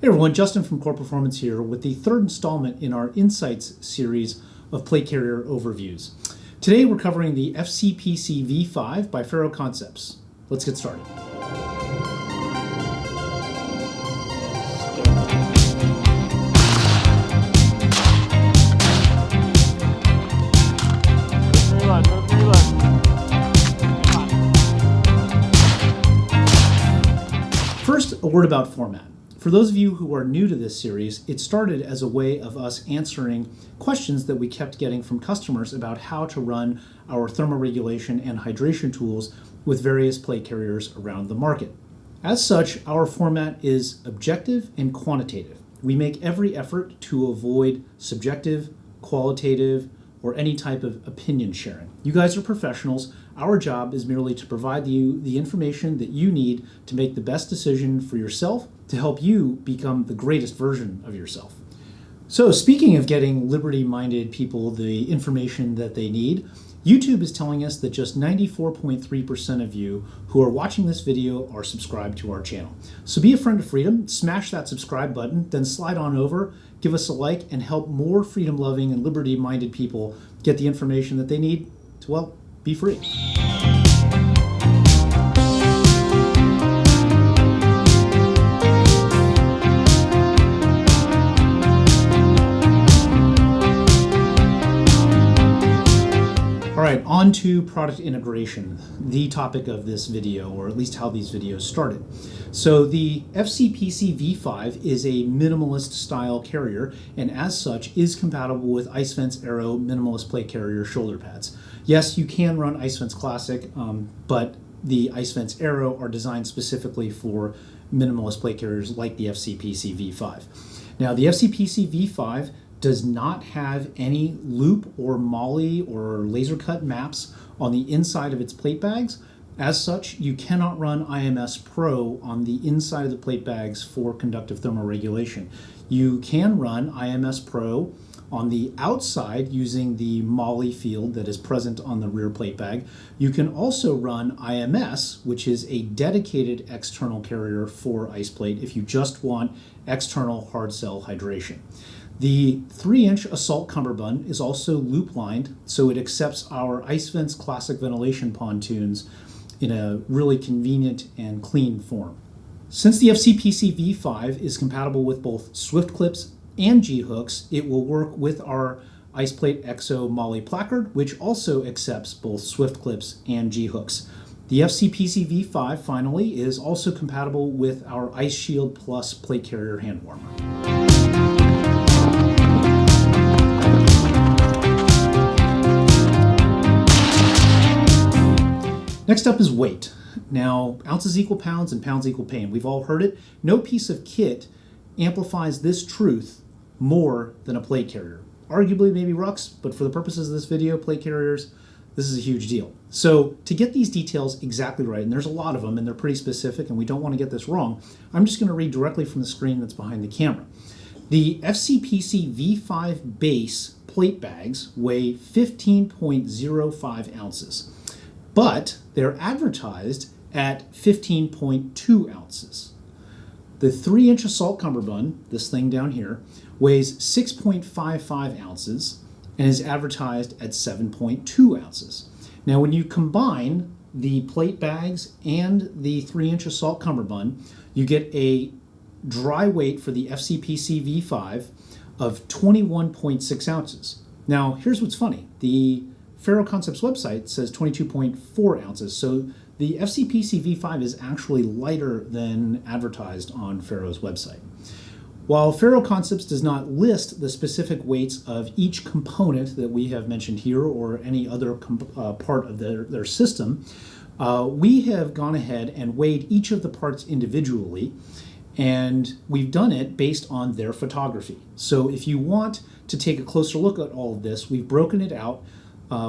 Hey everyone, Justin from Core Performance here with the third installment in our Insights series of plate carrier overviews. Today we're covering the FCPC V5 by Ferro Concepts. Let's get started. First, a word about format. For those of you who are new to this series, it started as a way of us answering questions that we kept getting from customers about how to run our thermoregulation and hydration tools with various plate carriers around the market. As such, our format is objective and quantitative. We make every effort to avoid subjective, qualitative, or any type of opinion sharing. You guys are professionals. Our job is merely to provide you the information that you need to make the best decision for yourself to help you become the greatest version of yourself. So speaking of getting liberty-minded people the information that they need, YouTube is telling us that just 94.3% of you who are watching this video are subscribed to our channel. So be a friend of freedom, smash that subscribe button, then slide on over, give us a like, and help more freedom-loving and liberty-minded people get the information that they need to, well, be free. All right, on to product integration, the topic of this video, or at least how these videos started. So the FCPC V5 is a minimalist style carrier, and as such is compatible with IceVents Aero minimalist plate carrier shoulder pads. Yes, you can run IceVents Classic, but the IceVents Aero are designed specifically for minimalist plate carriers like the FCPC V5. Now the FCPC V5 does not have any loop or moly or laser cut maps on the inside of its plate bags. As such, you cannot run IMS Pro on the inside of the plate bags for conductive thermoregulation. You can run IMS Pro on the outside using the moly field that is present on the rear plate bag. You can also run IMS, which is a dedicated external carrier for ice plate if you just want external hard cell hydration. The 3-inch assault cummerbund is also loop lined, so it accepts our IceVents classic ventilation pontoons in a really convenient and clean form. Since the FCPC V5 is compatible with both Swift clips and G-hooks, it will work with our IcePlate Exo Moly placard, which also accepts both Swift clips and G-hooks. The FCPC V5, finally, is also compatible with our Ice Shield Plus plate carrier hand warmer. Next up is weight. Now, ounces equal pounds and pounds equal pain. We've all heard it. No piece of kit amplifies this truth more than a plate carrier. Arguably maybe rucks, but for the purposes of this video, plate carriers, this is a huge deal. So to get these details exactly right, and there's a lot of them and they're pretty specific and we don't want to get this wrong, I'm just going to read directly from the screen that's behind the camera. The FCPC V5 base plate bags weigh 15.05 ounces. But they're advertised at 15.2 ounces. The 3-inch assault cummerbund, this thing down here, weighs 6.55 ounces and is advertised at 7.2 ounces. Now when you combine the plate bags and the 3-inch assault cummerbund, you get a dry weight for the FCPC V5 of 21.6 ounces. Now here's what's funny. The Ferro Concepts website says 22.4 ounces, so the FCPC V5 is actually lighter than advertised on Ferro's website. While Ferro Concepts does not list the specific weights of each component that we have mentioned here or any other part of their system, we have gone ahead and weighed each of the parts individually, and we've done it based on their photography. So if you want to take a closer look at all of this, we've broken it out.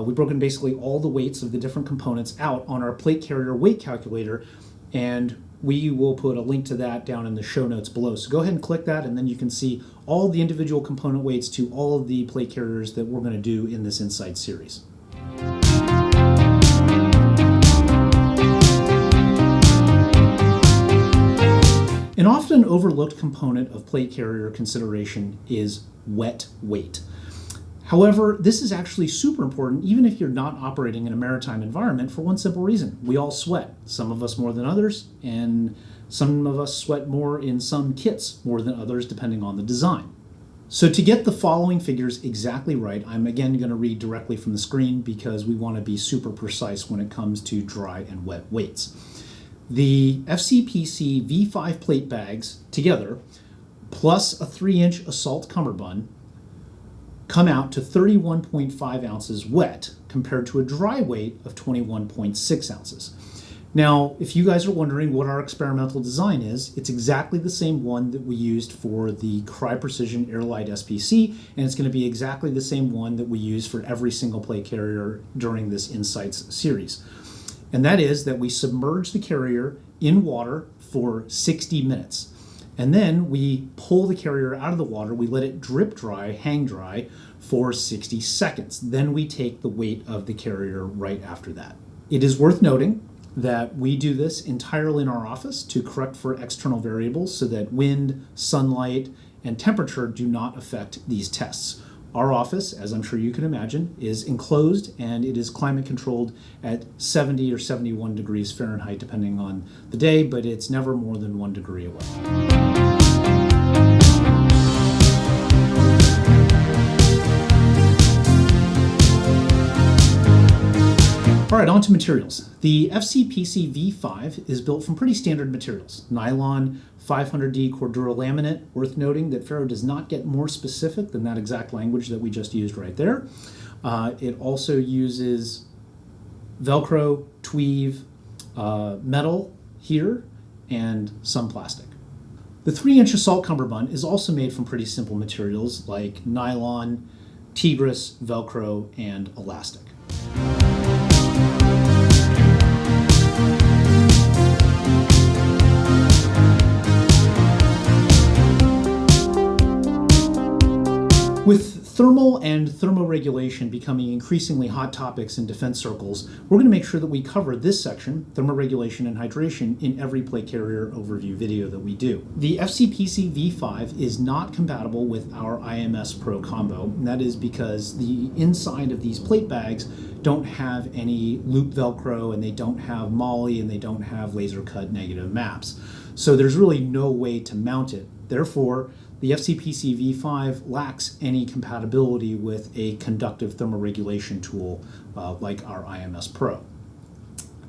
We've broken basically all the weights of the different components out on our plate carrier weight calculator, and we will put a link to that down in the show notes below. So go ahead and click that, and then you can see all the individual component weights to all of the plate carriers that we're going to do in this Insight series. An often overlooked component of plate carrier consideration is wet weight. However, this is actually super important even if you're not operating in a maritime environment for one simple reason. We all sweat, some of us more than others, and some of us sweat more in some kits more than others depending on the design. So to get the following figures exactly right, I'm again going to read directly from the screen because we want to be super precise when it comes to dry and wet weights. The FCPC V5 plate bags together, plus a 3-inch assault cummerbund, come out to 31.5 ounces wet compared to a dry weight of 21.6 ounces. Now, if you guys are wondering what our experimental design is, it's exactly the same one that we used for the Crye Precision Airline SPC, and it's going to be exactly the same one that we use for every single plate carrier during this Insights series. And that is that we submerge the carrier in water for 60 minutes. And then we pull the carrier out of the water, we let it drip dry, hang dry for 60 seconds. Then we take the weight of the carrier right after that. It is worth noting that we do this entirely in our office to correct for external variables so that wind, sunlight, and temperature do not affect these tests. Our office, as I'm sure you can imagine, is enclosed and it is climate controlled at 70 or 71 degrees Fahrenheit depending on the day, but it's never more than 1 degree away. All right, on to materials. The FCPC V5 is built from pretty standard materials. Nylon, 500D Cordura laminate. Worth noting that Ferro does not get more specific than that exact language that we just used right there. It also uses Velcro, tweave, metal here, and some plastic. The 3-inch assault cummerbund is also made from pretty simple materials like nylon, tigris, Velcro, and elastic. With thermal and thermoregulation becoming increasingly hot topics in defense circles, we're going to make sure that we cover this section, thermoregulation and hydration, in every plate carrier overview video that we do. The FCPC V5 is not compatible with our IMS Pro combo, and that is because the inside of these plate bags don't have any loop Velcro, and they don't have MOLLE, and they don't have laser cut negative maps. So there's really no way to mount it. Therefore, the FCPC V5 lacks any compatibility with a conductive thermoregulation tool like our IMS Pro.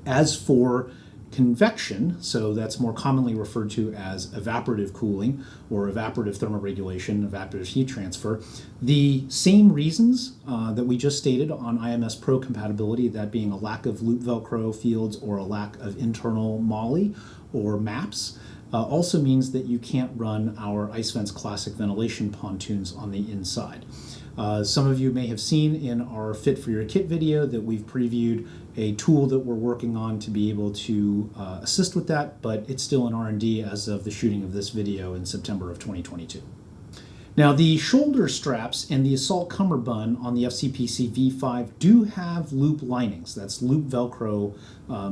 As for convection, so that's more commonly referred to as evaporative cooling or evaporative thermoregulation, evaporative heat transfer, the same reasons that we just stated on IMS Pro compatibility, that being a lack of loop Velcro fields or a lack of internal MOLLE or maps, also means that you can't run our IceVents classic ventilation pontoons on the inside. Some of you may have seen in our Fit for Your Kit video that we've previewed a tool that we're working on to be able to assist with that, but it's still in R&D as of the shooting of this video in September of 2022. Now, the shoulder straps and the assault cummerbund on the FCPC V5 do have loop linings. That's loop Velcro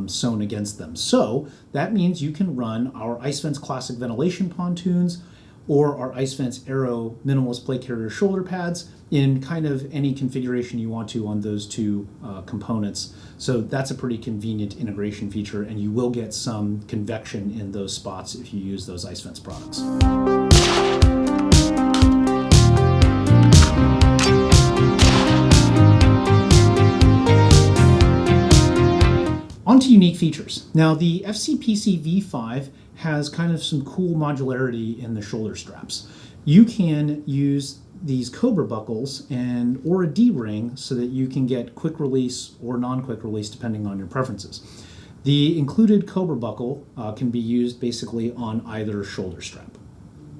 sewn against them. So that means you can run our IceVents classic ventilation pontoons or our IceVents Aero minimalist plate carrier shoulder pads in kind of any configuration you want to on those two components. So that's a pretty convenient integration feature, and you will get some convection in those spots if you use those IceVents products. On to unique features. Now, the FCPC V5 has kind of some cool modularity in the shoulder straps. You can use these Cobra buckles or a D-ring so that you can get quick release or non-quick release depending on your preferences. The included Cobra buckle can be used basically on either shoulder strap.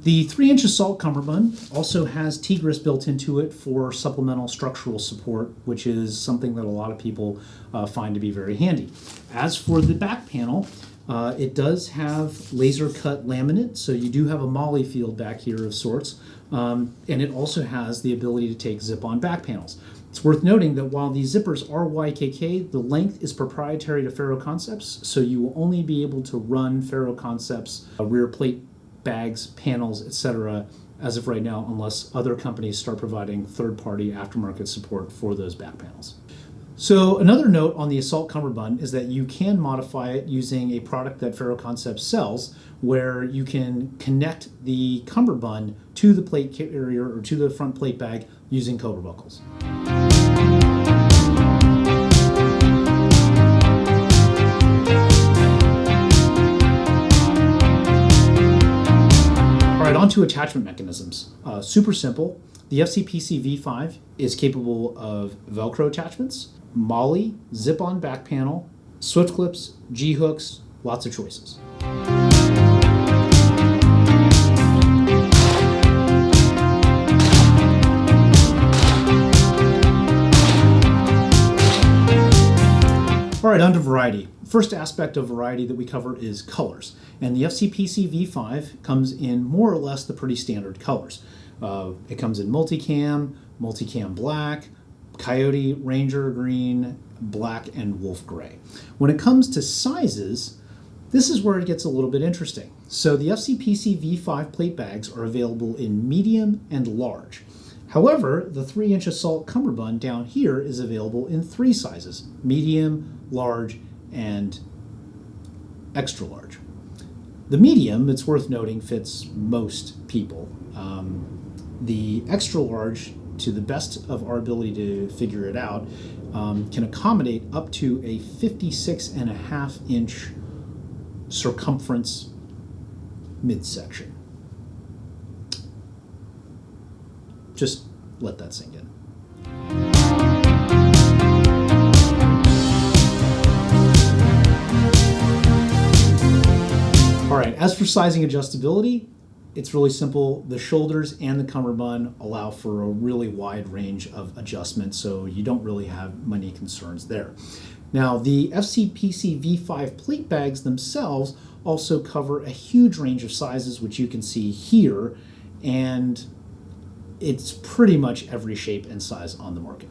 The 3-inch assault cummerbund also has Tigris built into it for supplemental structural support, which is something that a lot of people find to be very handy. As for the back panel, it does have laser cut laminate, so you do have a MOLLE field back here of sorts, and it also has the ability to take zip-on back panels. It's worth noting that while these zippers are YKK, the length is proprietary to Ferro Concepts, so you will only be able to run Ferro Concepts rear plate bags, panels, etc. as of right now, unless other companies start providing third-party aftermarket support for those back panels. So another note on the Assault cummerbund is that you can modify it using a product that Ferro Concepts sells, where you can connect the cummerbund to the plate carrier or to the front plate bag using cobra buckles. All right, on to attachment mechanisms. Super simple. The FCPC V5 is capable of Velcro attachments, MOLLE, zip-on back panel, swift clips, G-hooks, lots of choices. All right, on to variety. First aspect of variety that we cover is colors. And the FCPC V5 comes in more or less the pretty standard colors. It comes in multicam black, coyote, ranger green, black, and wolf gray. When it comes to sizes, this is where it gets a little bit interesting. So the FCPC V5 plate bags are available in medium and large. However, the 3-inch Assault cummerbund down here is available in 3 sizes: medium, large, and extra large. The medium, it's worth noting, fits most people. The extra large, to the best of our ability to figure it out, can accommodate up to a 56.5-inch circumference midsection. Just let that sink in. All right, as for sizing adjustability, it's really simple. The shoulders and the cummerbund allow for a really wide range of adjustment, so you don't really have many concerns there. Now, the FCPC V5 plate bags themselves also cover a huge range of sizes, which you can see here, and it's pretty much every shape and size on the market.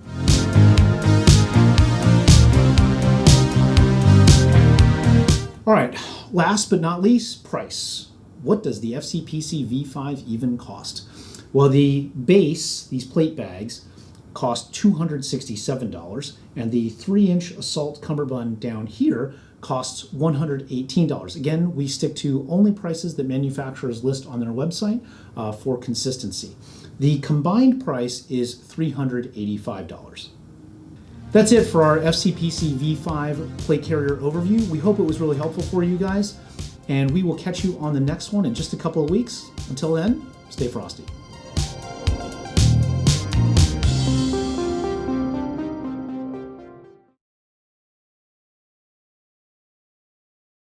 All right, last but not least, price. What does the FCPC V5 even cost? Well, the base, these plate bags, cost $267, and the 3-inch Assault cummerbund down here costs $118. Again, we stick to only prices that manufacturers list on their website for consistency. The combined price is $385. That's it for our FCPC V5 plate carrier overview. We hope it was really helpful for you guys, and we will catch you on the next one in just a couple of weeks. Until then, stay frosty.